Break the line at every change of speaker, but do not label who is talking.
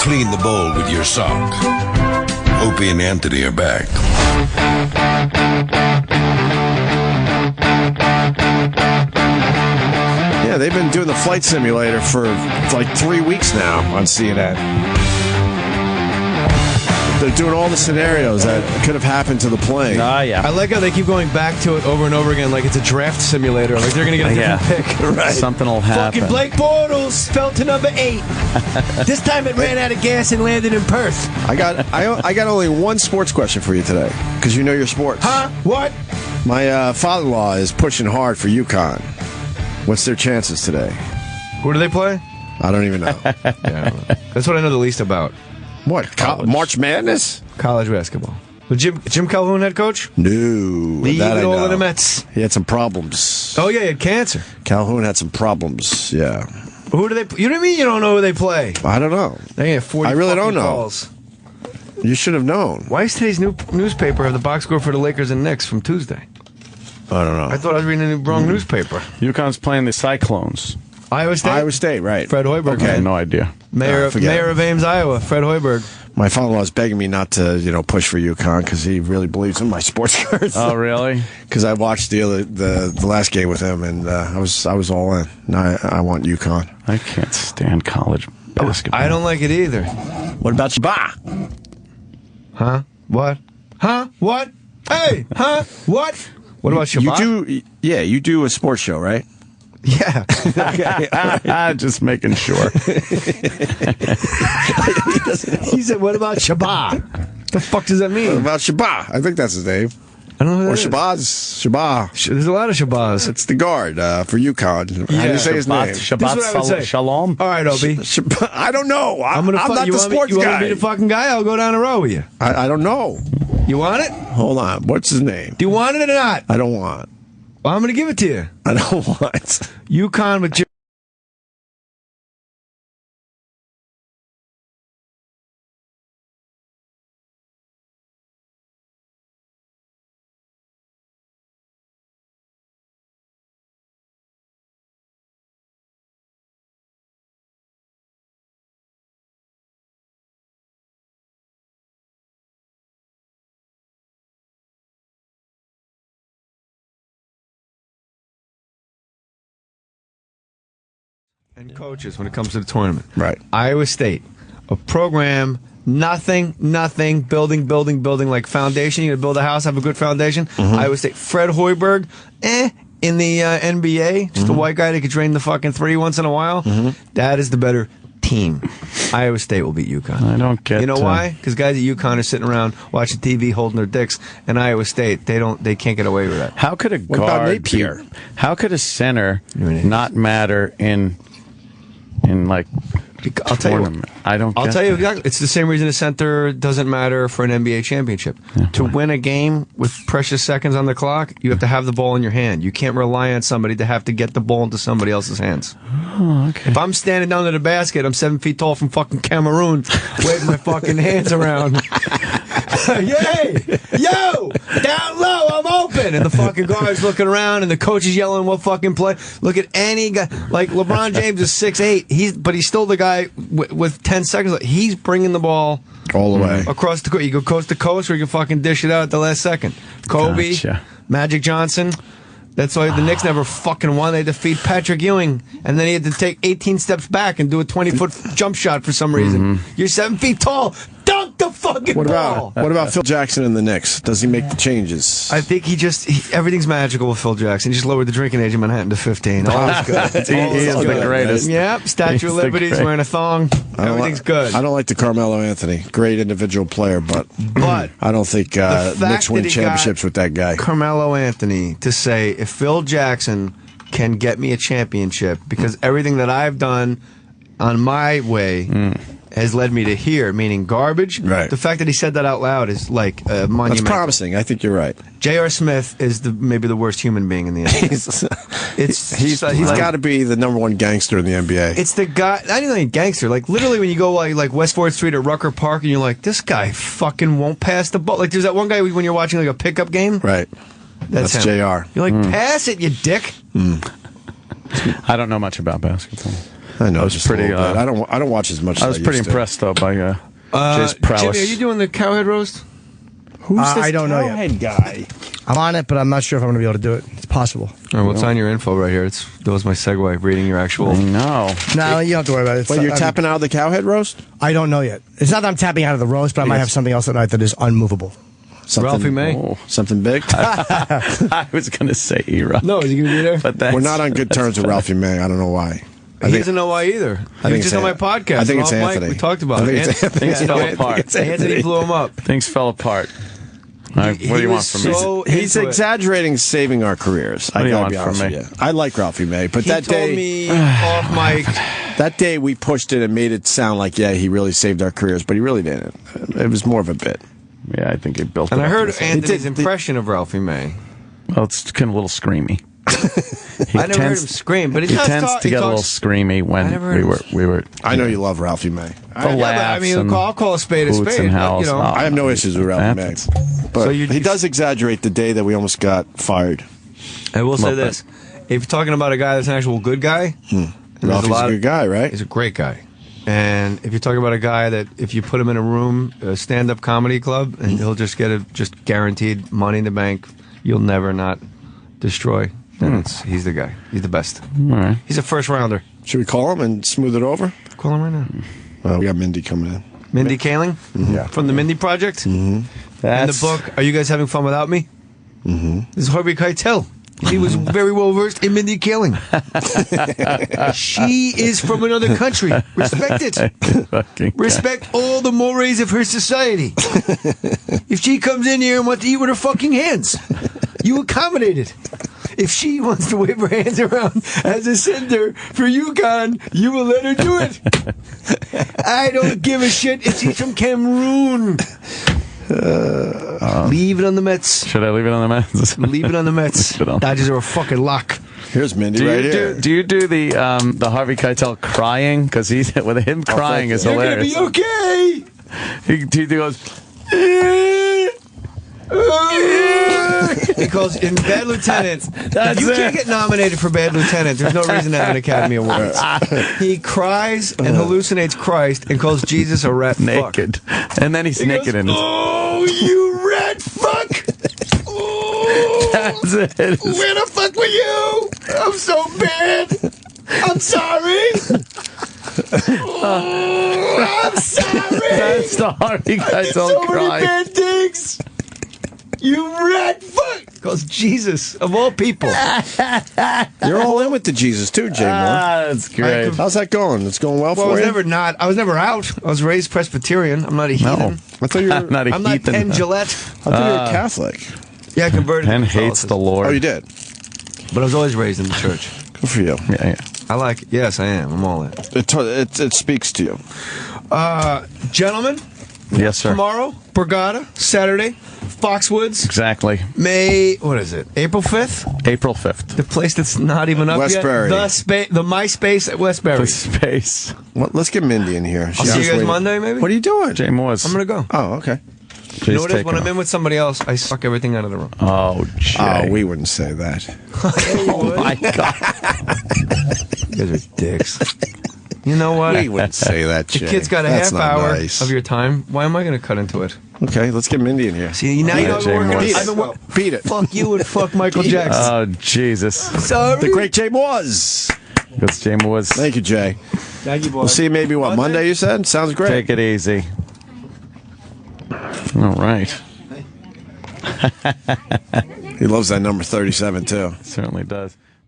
Clean the bowl with your sock. Opie and Anthony are back.
Yeah, they've been doing the flight simulator for like 3 weeks now on CNN. They're doing all the scenarios that could have happened to the plane.
Yeah.
I like how they keep going back to it over and over again like it's a draft simulator. Like they're going to get a different pick.
Right.
Something will happen.
Fucking Blake Bortles fell to number 8. This time it ran out of gas and landed in Perth.
I got only one sports question for you today, because you know your sports.
Huh? What?
My father-in-law is pushing hard for UConn. What's their chances today?
Who do they play?
I don't even know.
Yeah, that's what I know the least about.
What? March Madness?
College basketball. Was Jim Calhoun head coach?
No.
Leave
that
it
I
all
know.
in the Mets.
He had some problems.
Oh, yeah, he had cancer.
Calhoun had some problems, yeah.
Who do they You know what I mean? You don't know who they play.
I don't know.
They have 40
I really don't know.
calls.
You should have known.
Why does today's newspaper have the box score for the Lakers and Knicks from Tuesday?
I don't know.
I thought I was reading the wrong newspaper.
UConn's playing the Cyclones.
Iowa State?
Iowa State, right.
Fred Hoiberg.
I have no idea.
Mayor of Ames, Iowa, Fred Hoiberg.
My father-in-law is begging me not to, push for UConn because he really believes in my sports cards.
Oh, really?
Because I watched the last game with him, and I was all in. No, I want UConn.
I can't stand college basketball.
I don't like it either.
What about Shabbat?
Huh? What? Huh? What? Hey! Huh? What? What about Shabbat?
You do a sports show, right?
Yeah.
Just making sure.
He said, what about Shabbat? The fuck does that
What
mean?
about Shabbat? I think that's his name.
I don't know who
Or
that is.
Shabbat.
There's a lot of Shabbats.
It's the guard for UConn. How do
Yeah.
you say his name?
This is what I would say.
Shalom.
All right, Opie.
Shabbat. I don't know. I'm
you
not the
want
sports
you
guy.
want me to be the fucking guy? I'll go down the row with you.
I don't know.
You want it?
Hold on. What's his name?
Do you want it or not?
I don't want.
Well, I'm going to give it to you.
I don't want.
UConn with and coaches when it comes to the tournament.
Right.
Iowa State, a program, nothing, building, like foundation. You got to build a house, have a good foundation. Iowa State, Fred Hoiberg, in the NBA, just a white guy that could drain the fucking three once in a while. That is the better team. Iowa State will beat UConn.
I don't get.
You know why? Because guys at UConn are sitting around watching TV, holding their dicks, and Iowa State, they can't get away with that.
How could a
What about
guard?
Napier?
How could a center not matter in like
I'll tell
tournament?
I'll tell you exactly. It's the same reason a center doesn't matter for an NBA championship. To win a game with precious seconds on the clock, you have to have the ball in your hand. You can't rely on somebody to have to get the ball into somebody else's hands.
Oh, okay.
If I'm standing down to the basket, I'm 7 feet tall from fucking Cameroon, waving my fucking hands around. Yay! Yo! Down low, I'm open! And the fucking guard's looking around, and the coach is yelling what fucking play. Look at any guy. Like, LeBron James is 6'8". But he's still the guy with 10 seconds left. He's bringing the ball
All the way.
across the court. You go coast to coast, or you can fucking dish it out at the last second. Kobe,
Gotcha.
Magic Johnson. That's why the Knicks never fucking won. They defeat Patrick Ewing, and then he had to take 18 steps back and do a 20-foot jump shot for some reason. You're 7 feet tall. Dunk the fucking ball.
What about Phil Jackson in the Knicks? Does he make the changes?
I think everything's magical with Phil Jackson. He just lowered the drinking age in Manhattan to 15. All is good.
He is the greatest.
Yep. Statue of
He's the
Liberty. He's
greatest.
wearing a thong. Everything's good.
I don't like the Carmelo Anthony. Great individual player, but I don't think
fact
Knicks win
that he
championships with that guy.
Carmelo Anthony to say, if Phil Jackson can get me a championship, because everything that I've done on my way has led me to here, meaning garbage.
Right.
The fact that he said that out loud is like a monument.
That's promising. I think you're right.
J.R. Smith is maybe the worst human being in the NBA.
He's got to be the number one gangster in the NBA.
It's the guy, not even a gangster. Like, literally, when you go like West 4th Street or Rucker Park, and you're like, this guy fucking won't pass the ball. Like, there's that one guy when you're watching like a pickup game.
Right. That's
him.
JR.
You're like, pass it, you dick.
I don't know much about basketball.
I know.
I was
just
pretty.
a little bit. I don't watch as much.
I was
as
pretty
used to.
impressed though by Jay's prowess.
Jimmy, are you doing the cowhead roast?
Who's this
I don't know yet.
cowhead guy?
I'm on it, but I'm not sure if I'm going to be able to do it. It's possible.
All right, what's on your info right here? That was my segue, reading your actual...
I know.
No, you don't have to worry about it.
Wait, you're tapping out of the cowhead roast?
I don't know yet. It's not that I'm tapping out of the roast, but I might have something else tonight that is unmovable.
Something,
Ralphie May?
Oh.
Something big?
I was going to say E-Rock.
No, is he going to be there?
But that's,
We're not on good terms with Ralphie May. I don't know why.
He doesn't know why either.
I think
He was just on my podcast.
I think it's
off mic,
Anthony.
We talked about
I
it.
think it's Anthony.
Things fell apart.
Anthony blew him up.
Things fell apart. All right, what do you want
was
from me?
so
He's
into it.
exaggerating saving our careers.
What do
I
you
gotta
want
be
from
honest
me?
with you. I like Ralphie May, but
He
that
told
day,
me off mic.
that day we pushed it and made it sound like he really saved our careers, but he really didn't. It was more of a bit.
Yeah, I think he built
And
it
I
up
heard
to the-
Anthony's impression of Ralphie May.
Well, it's kind of a little screamy.
I never heard him scream, but
he tends to get a little screamy when we were.
I know you love Ralphie May.
The laughs
I mean,
and
I'll call a spade a
hoots
spade.
and
But,
howls.
you know,
Oh,
I have no issues with Ralphie May,
happens.
but
So you-
he does exaggerate the day that we almost got fired.
I will say
Love
this: if you're talking about a guy that's an actual good guy, and there's
Ralphie's a good guy, right?
He's a great guy. And if you're talking about a guy that if you put him in a room, a stand-up comedy club, and he'll just get just guaranteed money in the bank, you'll never not destroy. And he's the guy. He's the best.
All right.
He's a first rounder.
Should we call him and smooth it over?
Call him right now.
We got Mindy coming in.
Mindy Kaling
Yeah.
from the Mindy Project. In the book, Are You Guys Having Fun Without Me? This is Harvey Keitel. He was very well versed in Mindy Kaling. She is from another country. Respect it.
Fucking
Respect all the mores of her society. If she comes in here and wants to eat with her fucking hands, you accommodate it. If she wants to wave her hands around as a sender for Yukon, you will let her do it. I don't give a shit if she's from Cameroon. Leave it on the Mets.
Should I leave it on the Mets?
Leave it on the Mets.
Leave it on.
Dodgers are a fucking lock.
Here's Mindy
Do
right
you
here.
do you do the Harvey Keitel crying? Because he's with him crying is
You're
hilarious.
gonna be okay.
He goes.
Because in Bad Lieutenant,
That's
if you
it.
can't get nominated for Bad Lieutenant, there's no reason to have an Academy Award. He cries and hallucinates Christ and calls Jesus a rat fuck.
Naked, and then he's naked in it.
Oh, you rat fuck! Oh,
That's it.
where the fuck were you? I'm so bad. I'm sorry. Oh, I'm sorry.
That's the Harvey
I did
Keitel
so many
crying.
bad things. You rat fuck! Because Jesus, of all people.
You're all in with the Jesus too, Jay Moore.
That's great.
How's that going? It's going well
Well,
for you?
I was never out. I was raised Presbyterian. I'm not a heathen.
No.
I thought you were.
Not a
I'm not
heathen.
Penn Gillette.
I thought you were Catholic.
Yeah, I converted.
Penn
to
hates the
Catholicism.
Lord.
Oh, you did.
But I was always raised in the church.
Good for you.
Yeah, yeah.
I like. Yes, I am. I'm all in.
It speaks to you.
Gentlemen,
Yes, sir.
tomorrow, Borgata, Saturday, Foxwoods,
Exactly.
May. What is it? April 5th.
April 5th.
The place that's not even up
Westbury.
yet. The MySpace at Westbury.
The space.
Well, let's get Mindy in here.
I'll
She's
see you
just
guys
waiting.
Monday, maybe.
What are you doing?
Jay Moore's.
I'm gonna go.
Oh, okay.
You know what it is? When I'm in with somebody else, I suck everything out of the room.
Oh, Jay.
Oh, we wouldn't say that.
Oh, my God.
You guys are dicks. You know what?
We wouldn't say that,
The
Jay.
kid's got a
That's
half
not
hour
nice.
of your time. Why am I going to cut into it?
Okay, let's get Mindy in here.
See, now you know I've
Jay
been working.
Morris.
I've been wor-
Beat it.
Fuck you and fuck Michael Jackson.
Oh, Jesus.
Sorry.
The great Jay was.
That's Jay Moore's.
Thank you, Jay.
Thank you, boy.
We'll see you maybe, what, Monday you said? Sounds great.
Take it easy. All right.
He loves that number 37, too.
Certainly does.